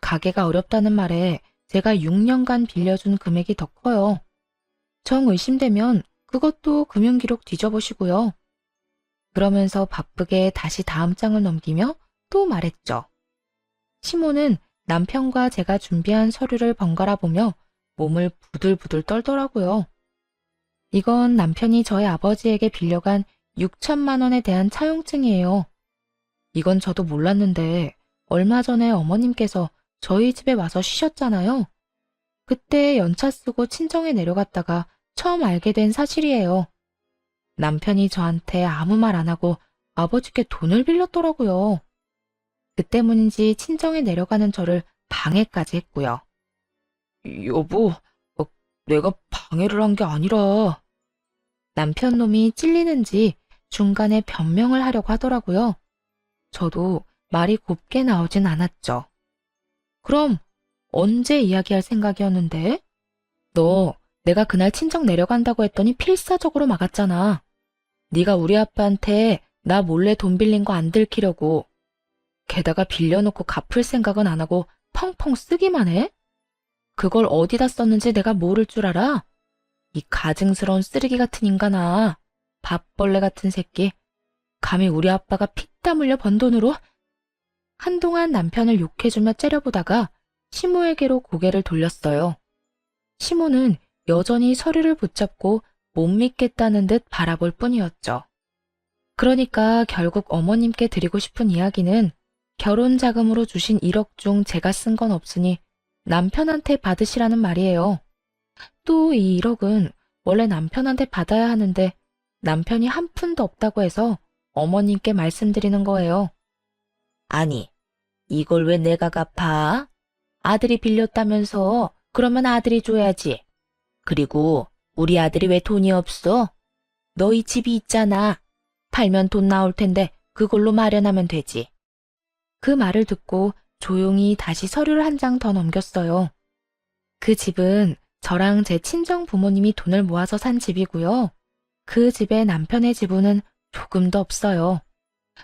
가게가 어렵다는 말에 제가 6년간 빌려준 금액이 더 커요. 정 의심되면 그것도 금융기록 뒤져보시고요. 그러면서 바쁘게 다시 다음 장을 넘기며 또 말했죠. 시모는 남편과 제가 준비한 서류를 번갈아 보며 몸을 부들부들 떨더라고요. 이건 남편이 저희 아버지에게 빌려간 6천만 원에 대한 차용증이에요. 이건 저도 몰랐는데 얼마 전에 어머님께서 저희 집에 와서 쉬셨잖아요. 그때 연차 쓰고 친정에 내려갔다가 처음 알게 된 사실이에요. 남편이 저한테 아무 말 안 하고 아버지께 돈을 빌렸더라고요. 그 때문인지 친정에 내려가는 저를 방해까지 했고요. 여보, 내가 방해를 한 게 아니라. 남편 놈이 찔리는지 중간에 변명을 하려고 하더라고요. 저도 말이 곱게 나오진 않았죠. 그럼 언제 이야기할 생각이었는데? 너 내가 그날 친정 내려간다고 했더니 필사적으로 막았잖아. 네가 우리 아빠한테 나 몰래 돈 빌린 거 안 들키려고. 게다가 빌려놓고 갚을 생각은 안 하고 펑펑 쓰기만 해? 그걸 어디다 썼는지 내가 모를 줄 알아? 이 가증스러운 쓰레기 같은 인간아. 밥벌레 같은 새끼. 감히 우리 아빠가 피땀 흘려 번 돈으로? 한동안 남편을 욕해주며 째려보다가 시모에게로 고개를 돌렸어요. 시모는 여전히 서류를 붙잡고 못 믿겠다는 듯 바라볼 뿐이었죠. 그러니까 결국 어머님께 드리고 싶은 이야기는 결혼 자금으로 주신 1억 중 제가 쓴 건 없으니 남편한테 받으시라는 말이에요. 또 이 1억은 원래 남편한테 받아야 하는데 남편이 한 푼도 없다고 해서 어머님께 말씀드리는 거예요. 아니, 이걸 왜 내가 갚아? 아들이 빌렸다면서 그러면 아들이 줘야지. 그리고 우리 아들이 왜 돈이 없어? 너희 집이 있잖아. 팔면 돈 나올 텐데 그걸로 마련하면 되지. 그 말을 듣고 조용히 다시 서류를 한 장 더 넘겼어요. 그 집은 저랑 제 친정 부모님이 돈을 모아서 산 집이고요. 그 집에 남편의 지분은 조금도 없어요.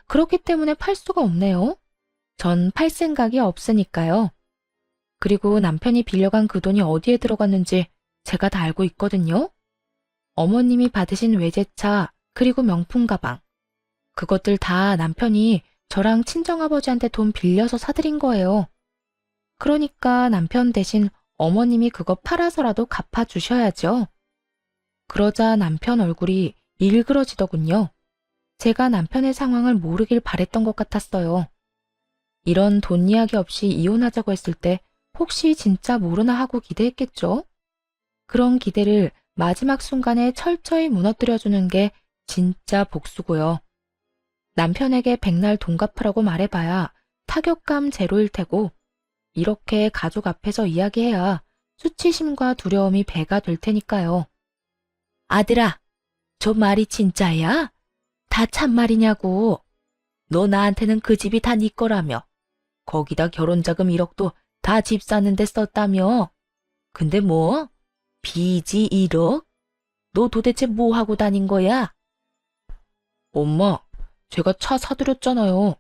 그렇기 때문에 팔 수가 없네요. 전 팔 생각이 없으니까요. 그리고 남편이 빌려간 그 돈이 어디에 들어갔는지 제가 다 알고 있거든요. 어머님이 받으신 외제차 그리고 명품 가방. 그것들 다 남편이 저랑 친정아버지한테 돈 빌려서 사드린 거예요. 그러니까 남편 대신 어머님이 그거 팔아서라도 갚아주셔야죠. 그러자 남편 얼굴이 일그러지더군요. 제가 남편의 상황을 모르길 바랬던 것 같았어요. 이런 돈 이야기 없이 이혼하자고 했을 때 혹시 진짜 모르나 하고 기대했겠죠? 그런 기대를 마지막 순간에 철저히 무너뜨려주는 게 진짜 복수고요. 남편에게 백날 돈 갚으라고 말해봐야 타격감 제로일 테고 이렇게 가족 앞에서 이야기해야 수치심과 두려움이 배가 될 테니까요. 아들아, 저 말이 진짜야? 다 참말이냐고. 너 나한테는 그 집이 다 네 거라며. 거기다 결혼자금 1억도 다 집 사는데 썼다며. 근데 뭐? 빚이 1억? 너 도대체 뭐 하고 다닌 거야? 엄마, 제가 차 사드렸잖아요.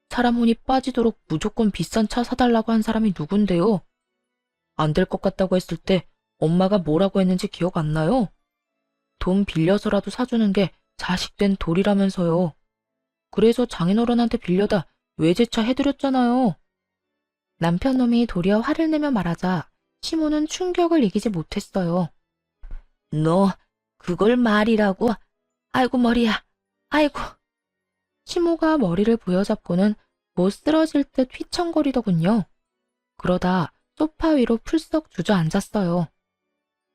사람 혼이 빠지도록 무조건 비싼 차 사달라고 한 사람이 누군데요? 안 될 것 같다고 했을 때 엄마가 뭐라고 했는지 기억 안 나요? 돈 빌려서라도 사주는 게 자식된 도리라면서요. 그래서 장인어른한테 빌려다 외제차 해드렸잖아요. 남편 놈이 도리어 화를 내며 말하자 시모는 충격을 이기지 못했어요. 너 그걸 말이라고? 아이고 머리야. 아이고. 시모가 머리를 부여잡고는 못 쓰러질 듯 휘청거리더군요. 그러다 소파 위로 풀썩 주저앉았어요.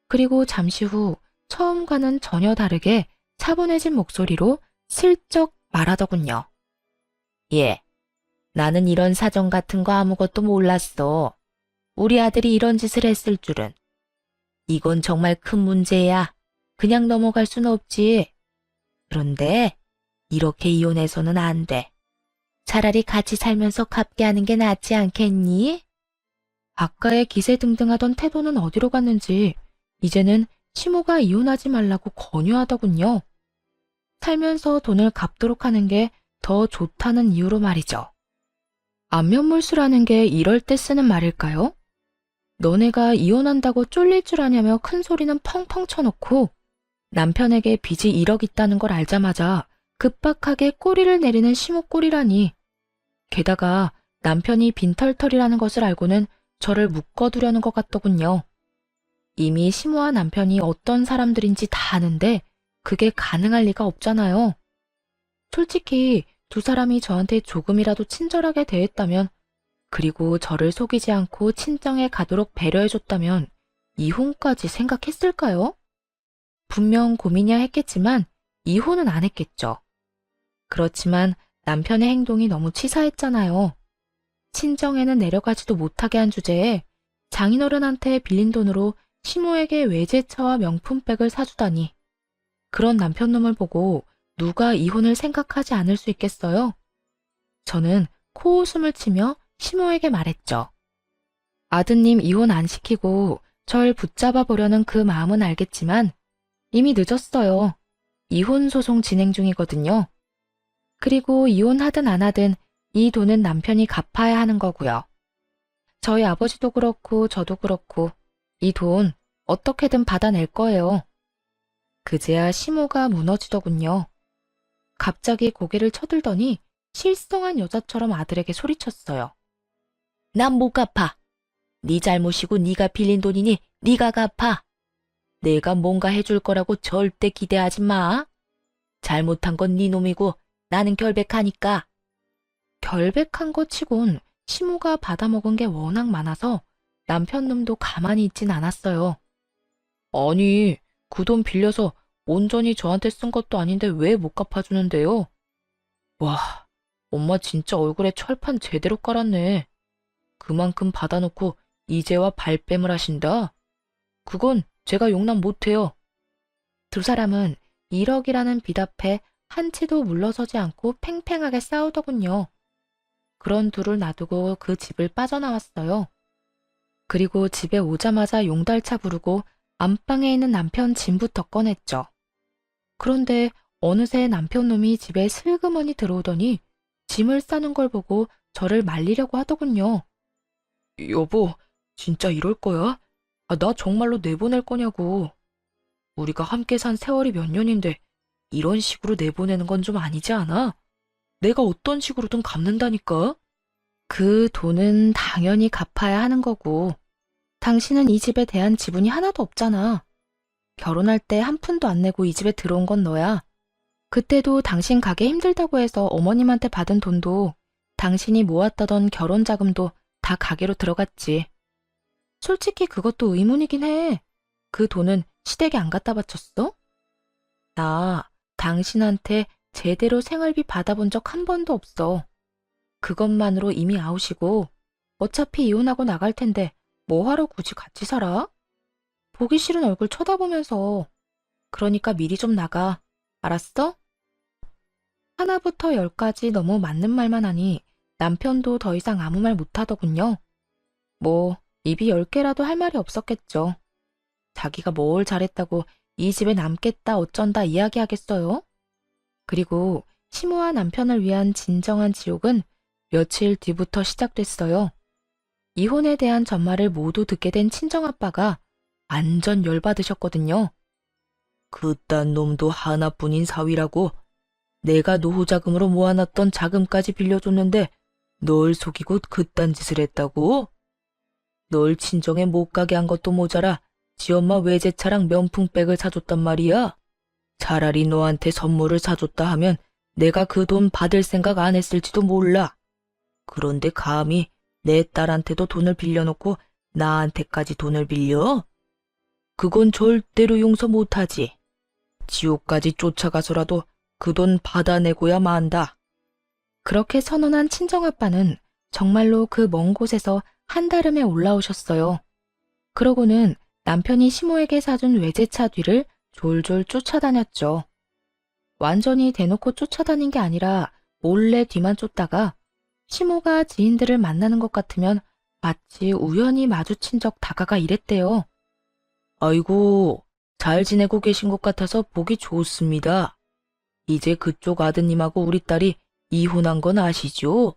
그리고 잠시 후 처음과는 전혀 다르게 차분해진 목소리로 슬쩍 말하더군요. 예, 나는 이런 사정 같은 거 아무것도 몰랐어. 우리 아들이 이런 짓을 했을 줄은. 이건 정말 큰 문제야. 그냥 넘어갈 순 없지. 그런데 이렇게 이혼해서는 안 돼. 차라리 같이 살면서 갚게 하는 게 낫지 않겠니? 아까의 기세등등하던 태도는 어디로 갔는지 이제는 시모가 이혼하지 말라고 권유하더군요. 살면서 돈을 갚도록 하는 게 더 좋다는 이유로 말이죠. 안면물수라는 게 이럴 때 쓰는 말일까요? 너네가 이혼한다고 쫄릴 줄 아냐며 큰 소리는 펑펑 쳐놓고 남편에게 빚이 1억 있다는 걸 알자마자 급박하게 꼬리를 내리는 시모 꼴이라니. 게다가 남편이 빈털털이라는 것을 알고는 저를 묶어두려는 것 같더군요. 이미 시모와 남편이 어떤 사람들인지 다 아는데 그게 가능할 리가 없잖아요. 솔직히 두 사람이 저한테 조금이라도 친절하게 대했다면 그리고 저를 속이지 않고 친정에 가도록 배려해줬다면 이혼까지 생각했을까요? 분명 고민이야 했겠지만 이혼은 안 했겠죠. 그렇지만 남편의 행동이 너무 치사했잖아요. 친정에는 내려가지도 못하게 한 주제에 장인어른한테 빌린 돈으로 시모에게 외제차와 명품백을 사주다니. 그런 남편놈을 보고 누가 이혼을 생각하지 않을 수 있겠어요? 저는 코웃음을 치며 시모에게 말했죠. 아드님 이혼 안 시키고 절 붙잡아 보려는 그 마음은 알겠지만 이미 늦었어요. 이혼 소송 진행 중이거든요. 그리고 이혼하든 안 하든 이 돈은 남편이 갚아야 하는 거고요. 저희 아버지도 그렇고 저도 그렇고 이 돈 어떻게든 받아낼 거예요. 그제야 시모가 무너지더군요. 갑자기 고개를 쳐들더니 실성한 여자처럼 아들에게 소리쳤어요. 난 못 갚아. 네 잘못이고 네가 빌린 돈이니 네가 갚아. 내가 뭔가 해줄 거라고 절대 기대하지 마. 잘못한 건 네 놈이고 나는 결백하니까. 결백한 거 치곤 시모가 받아먹은 게 워낙 많아서 남편 놈도 가만히 있진 않았어요. 아니, 그 돈 빌려서 온전히 저한테 쓴 것도 아닌데 왜 못 갚아주는데요? 와, 엄마 진짜 얼굴에 철판 제대로 깔았네. 그만큼 받아놓고 이제와 발뺌을 하신다? 그건 제가 용납 못해요. 두 사람은 1억이라는 빚 앞에 한치도 물러서지 않고 팽팽하게 싸우더군요. 그런 둘을 놔두고 그 집을 빠져나왔어요. 그리고 집에 오자마자 용달차 부르고 안방에 있는 남편 짐부터 꺼냈죠. 그런데 어느새 남편 놈이 집에 슬그머니 들어오더니 짐을 싸는 걸 보고 저를 말리려고 하더군요. 여보, 진짜 이럴 거야? 나 정말로 내보낼 거냐고. 우리가 함께 산 세월이 몇 년인데 이런 식으로 내보내는 건 좀 아니지 않아? 내가 어떤 식으로든 갚는다니까? 그 돈은 당연히 갚아야 하는 거고 당신은 이 집에 대한 지분이 하나도 없잖아. 결혼할 때 한 푼도 안 내고 이 집에 들어온 건 너야. 그때도 당신 가게 힘들다고 해서 어머님한테 받은 돈도 당신이 모았다던 결혼 자금도 다 가게로 들어갔지. 솔직히 그것도 의문이긴 해. 그 돈은 시댁에 안 갖다 바쳤어? 나 당신한테 제대로 생활비 받아본 적 한 번도 없어. 그것만으로 이미 아웃이고 어차피 이혼하고 나갈 텐데 뭐하러 굳이 같이 살아? 보기 싫은 얼굴 쳐다보면서. 그러니까 미리 좀 나가. 알았어? 하나부터 10까지 너무 맞는 말만 하니 남편도 더 이상 아무 말 못하더군요. 뭐 입이 10개라도 할 말이 없었겠죠. 자기가 뭘 잘했다고 이 집에 남겠다 어쩐다 이야기하겠어요? 그리고 시모와 남편을 위한 진정한 지옥은 며칠 뒤부터 시작됐어요. 이혼에 대한 전말을 모두 듣게 된 친정아빠가 완전 열받으셨거든요. 그딴 놈도 하나뿐인 사위라고. 내가 노후자금으로 모아놨던 자금까지 빌려줬는데 널 속이고 그딴 짓을 했다고? 널 친정에 못 가게 한 것도 모자라 지엄마 외제차랑 명품백을 사줬단 말이야. 차라리 너한테 선물을 사줬다 하면 내가 그 돈 받을 생각 안 했을지도 몰라. 그런데 감히 내 딸한테도 돈을 빌려놓고 나한테까지 돈을 빌려? 그건 절대로 용서 못하지. 지옥까지 쫓아가서라도 그 돈 받아내고야 만다. 그렇게 선언한 친정아빠는 정말로 그 먼 곳에서 한달음에 올라오셨어요. 그러고는 남편이 시모에게 사준 외제차 뒤를 졸졸 쫓아다녔죠. 완전히 대놓고 쫓아다닌 게 아니라 몰래 뒤만 쫓다가 시모가 지인들을 만나는 것 같으면 마치 우연히 마주친 적 다가가 이랬대요. 아이고, 잘 지내고 계신 것 같아서 보기 좋습니다. 이제 그쪽 아드님하고 우리 딸이 이혼한 건 아시죠?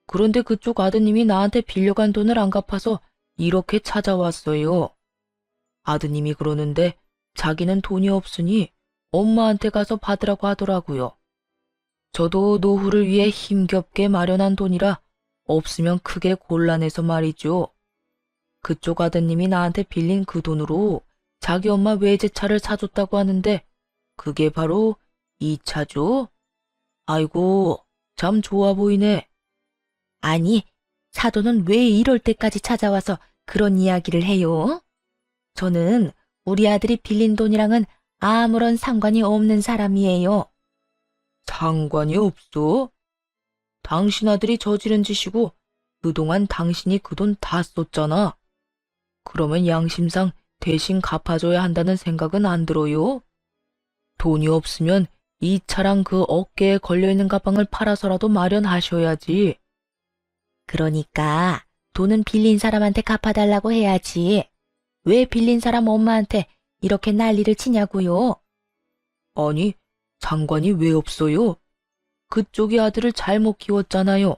그런데 그쪽 아드님이 나한테 빌려간 돈을 안 갚아서 이렇게 찾아왔어요. 아드님이 그러는데 자기는 돈이 없으니 엄마한테 가서 받으라고 하더라고요. 저도 노후를 위해 힘겹게 마련한 돈이라 없으면 크게 곤란해서 말이죠. 그쪽 아드님이 나한테 빌린 그 돈으로 자기 엄마 외제차를 사줬다고 하는데 그게 바로 이 차죠? 아이고, 참 좋아 보이네. 아니, 사돈은 왜 이럴 때까지 찾아와서 그런 이야기를 해요? 저는 우리 아들이 빌린 돈이랑은 아무런 상관이 없는 사람이에요. 상관이 없어? 당신 아들이 저지른 짓이고 그동안 당신이 그 돈 다 썼잖아. 그러면 양심상 대신 갚아줘야 한다는 생각은 안 들어요? 돈이 없으면 이 차랑 그 어깨에 걸려있는 가방을 팔아서라도 마련하셔야지. 그러니까 돈은 빌린 사람한테 갚아달라고 해야지. 왜 빌린 사람 엄마한테 이렇게 난리를 치냐고요? 아니, 상관이 왜 없어요? 그쪽이 아들을 잘못 키웠잖아요.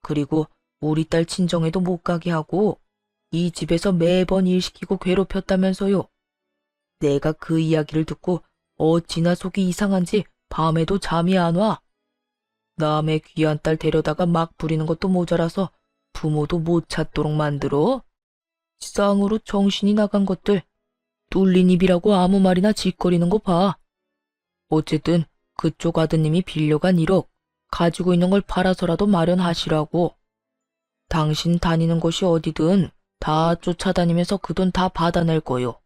그리고 우리 딸 친정에도 못 가게 하고 이 집에서 매번 일 시키고 괴롭혔다면서요. 내가 그 이야기를 듣고 어찌나 속이 이상한지 밤에도 잠이 안 와. 남의 귀한 딸 데려다가 막 부리는 것도 모자라서 부모도 못 찾도록 만들어. 쌍으로 정신이 나간 것들. 뚫린 입이라고 아무 말이나 짓거리는 거 봐. 어쨌든 그쪽 아드님이 빌려간 1억 가지고 있는 걸 팔아서라도 마련하시라고. 당신 다니는 곳이 어디든 다 쫓아다니면서 그 돈 다 받아낼 거요.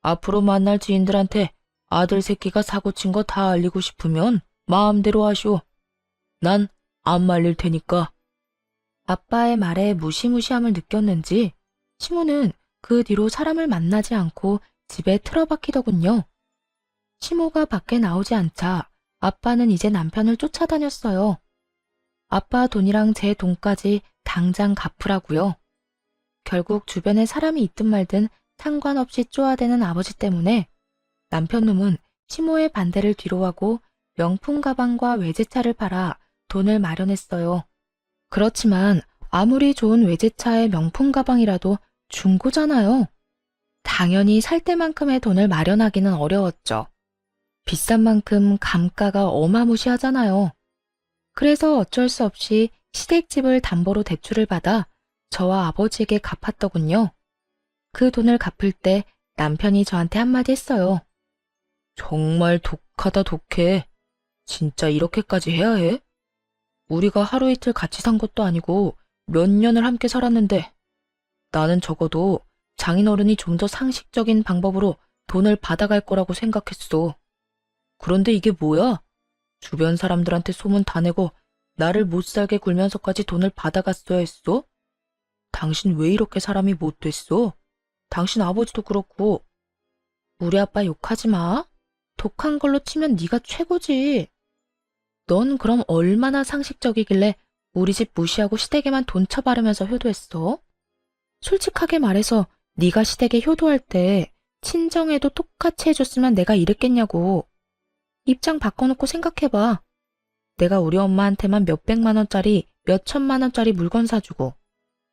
앞으로 만날 지인들한테 아들 새끼가 사고 친 거 다 알리고 싶으면 마음대로 하시오. 난 안 말릴 테니까. 아빠의 말에 무시무시함을 느꼈는지 시모는 그 뒤로 사람을 만나지 않고 집에 틀어박히더군요. 시모가 밖에 나오지 않자 아빠는 이제 남편을 쫓아다녔어요. 아빠 돈이랑 제 돈까지 당장 갚으라고요. 결국 주변에 사람이 있든 말든 상관없이 쪼아대는 아버지 때문에 남편 놈은 시모의 반대를 뒤로하고 명품 가방과 외제차를 팔아 돈을 마련했어요. 그렇지만 아무리 좋은 외제차의 명품 가방이라도 중고잖아요. 당연히 살 때만큼의 돈을 마련하기는 어려웠죠. 비싼 만큼 감가가 어마무시하잖아요. 그래서 어쩔 수 없이 시댁집을 담보로 대출을 받아 저와 아버지에게 갚았더군요. 그 돈을 갚을 때 남편이 저한테 한마디 했어요. 정말 독하다 독해. 진짜 이렇게까지 해야 해? 우리가 하루 이틀 같이 산 것도 아니고 몇 년을 함께 살았는데 나는 적어도 장인어른이 좀 더 상식적인 방법으로 돈을 받아갈 거라고 생각했어. 그런데 이게 뭐야? 주변 사람들한테 소문 다 내고 나를 못 살게 굴면서까지 돈을 받아갔어야 했어? 당신 왜 이렇게 사람이 못 됐어? 당신 아버지도 그렇고. 우리 아빠 욕하지 마. 독한 걸로 치면 네가 최고지. 넌 그럼 얼마나 상식적이길래 우리 집 무시하고 시댁에만 돈 쳐바르면서 효도했어? 솔직하게 말해서 네가 시댁에 효도할 때 친정에도 똑같이 해줬으면 내가 이랬겠냐고. 입장 바꿔놓고 생각해봐. 내가 우리 엄마한테만 몇백만 원짜리, 몇천만 원짜리 물건 사주고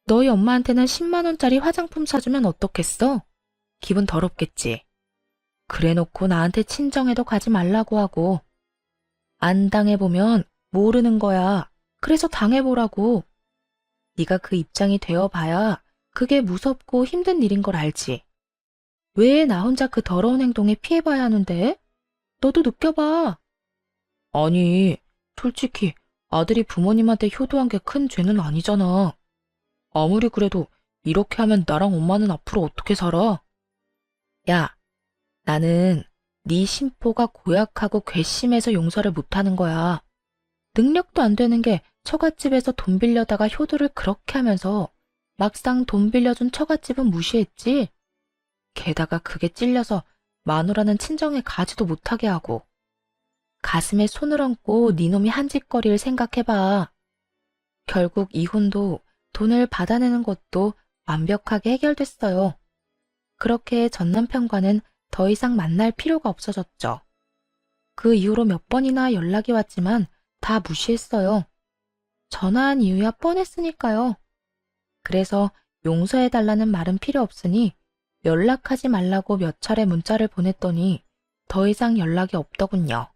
너희 엄마한테는 10만 원짜리 화장품 사주면 어떻겠어? 기분 더럽겠지. 그래놓고 나한테 친정에도 가지 말라고 하고. 안 당해보면 모르는 거야. 그래서 당해보라고. 네가 그 입장이 되어봐야 그게 무섭고 힘든 일인 걸 알지. 왜 나 혼자 그 더러운 행동에 피해봐야 하는데? 너도 느껴봐. 아니, 솔직히 아들이 부모님한테 효도한 게 큰 죄는 아니잖아. 아무리 그래도 이렇게 하면 나랑 엄마는 앞으로 어떻게 살아? 야, 나는 네 심보가 고약하고 괘씸해서 용서를 못하는 거야. 능력도 안 되는 게 처갓집에서 돈 빌려다가 효도를 그렇게 하면서 막상 돈 빌려준 처갓집은 무시했지. 게다가 그게 찔려서 마누라는 친정에 가지도 못하게 하고. 가슴에 손을 얹고 네 놈이 한 짓거리를 생각해봐. 결국 이혼도 돈을 받아내는 것도 완벽하게 해결됐어요. 그렇게 전 남편과는 더 이상 만날 필요가 없어졌죠. 그 이후로 몇 번이나 연락이 왔지만 다 무시했어요. 전화한 이유야 뻔했으니까요. 그래서 용서해달라는 말은 필요 없으니 연락하지 말라고 몇 차례 문자를 보냈더니 더 이상 연락이 없더군요.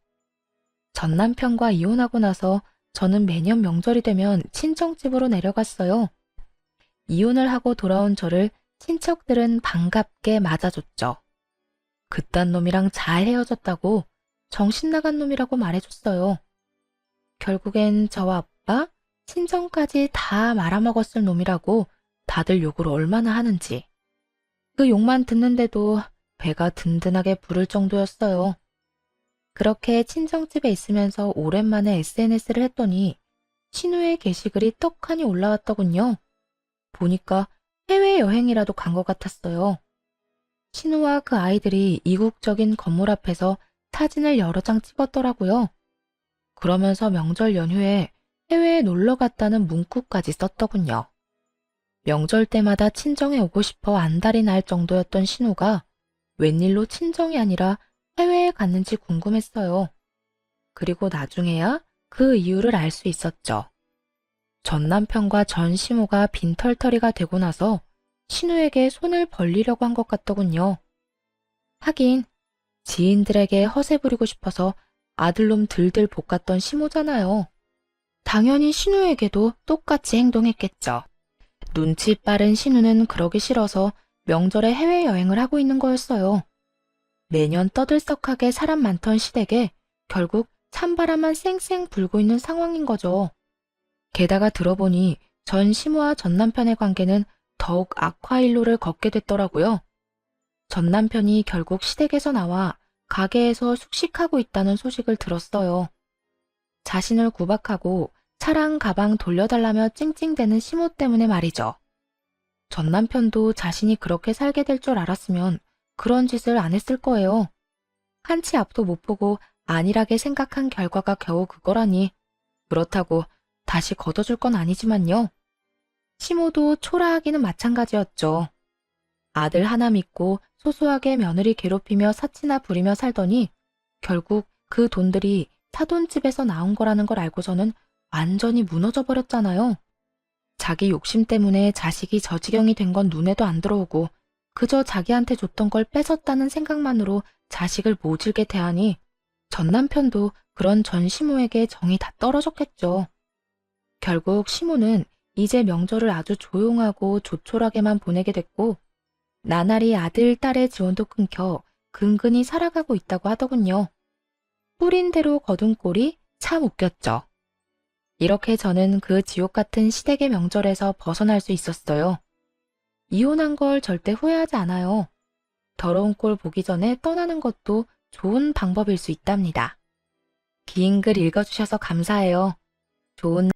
전 남편과 이혼하고 나서 저는 매년 명절이 되면 친정집으로 내려갔어요. 이혼을 하고 돌아온 저를 친척들은 반갑게 맞아줬죠. 그딴 놈이랑 잘 헤어졌다고 정신 나간 놈이라고 말해줬어요. 결국엔 저와 아빠, 친정까지 다 말아먹었을 놈이라고 다들 욕을 얼마나 하는지. 그 욕만 듣는데도 배가 든든하게 부를 정도였어요. 그렇게 친정집에 있으면서 오랜만에 SNS를 했더니 신우의 게시글이 떡하니 올라왔더군요. 보니까 해외여행이라도 간 것 같았어요. 신우와 그 아이들이 이국적인 건물 앞에서 사진을 여러 장 찍었더라고요. 그러면서 명절 연휴에 해외에 놀러 갔다는 문구까지 썼더군요. 명절 때마다 친정에 오고 싶어 안달이 날 정도였던 신우가 웬일로 친정이 아니라 해외에 갔는지 궁금했어요. 그리고 나중에야 그 이유를 알 수 있었죠. 전 남편과 전 시모가 빈털터리가 되고 나서 신우에게 손을 벌리려고 한 것 같더군요. 하긴 지인들에게 허세 부리고 싶어서 아들놈 들들 볶았던 시모잖아요. 당연히 신우에게도 똑같이 행동했겠죠. 눈치 빠른 신우는 그러기 싫어서 명절에 해외여행을 하고 있는 거였어요. 매년 떠들썩하게 사람 많던 시댁에 결국 찬바람만 쌩쌩 불고 있는 상황인 거죠. 게다가 들어보니 전 시모와 전 남편의 관계는 더욱 악화일로를 걷게 됐더라고요. 전 남편이 결국 시댁에서 나와 가게에서 숙식하고 있다는 소식을 들었어요. 자신을 구박하고 차랑 가방 돌려달라며 찡찡대는 시모 때문에 말이죠. 전 남편도 자신이 그렇게 살게 될 줄 알았으면 그런 짓을 안 했을 거예요. 한치 앞도 못 보고 안일하게 생각한 결과가 겨우 그거라니. 그렇다고 다시 걷어줄 건 아니지만요. 시모도 초라하기는 마찬가지였죠. 아들 하나 믿고 소소하게 며느리 괴롭히며 사치나 부리며 살더니 결국 그 돈들이 사돈집에서 나온 거라는 걸 알고서는 완전히 무너져 버렸잖아요. 자기 욕심 때문에 자식이 저 지경이 된 건 눈에도 안 들어오고 그저 자기한테 줬던 걸 뺏었다는 생각만으로 자식을 모질게 대하니 전 남편도 그런 전 시모에게 정이 다 떨어졌겠죠. 결국 시모는 이제 명절을 아주 조용하고 조촐하게만 보내게 됐고 나날이 아들, 딸의 지원도 끊겨 근근히 살아가고 있다고 하더군요. 뿌린 대로 거둔 꼴이 참 웃겼죠. 이렇게 저는 그 지옥 같은 시댁의 명절에서 벗어날 수 있었어요. 이혼한 걸 절대 후회하지 않아요. 더러운 꼴 보기 전에 떠나는 것도 좋은 방법일 수 있답니다. 긴 글 읽어주셔서 감사해요. 좋은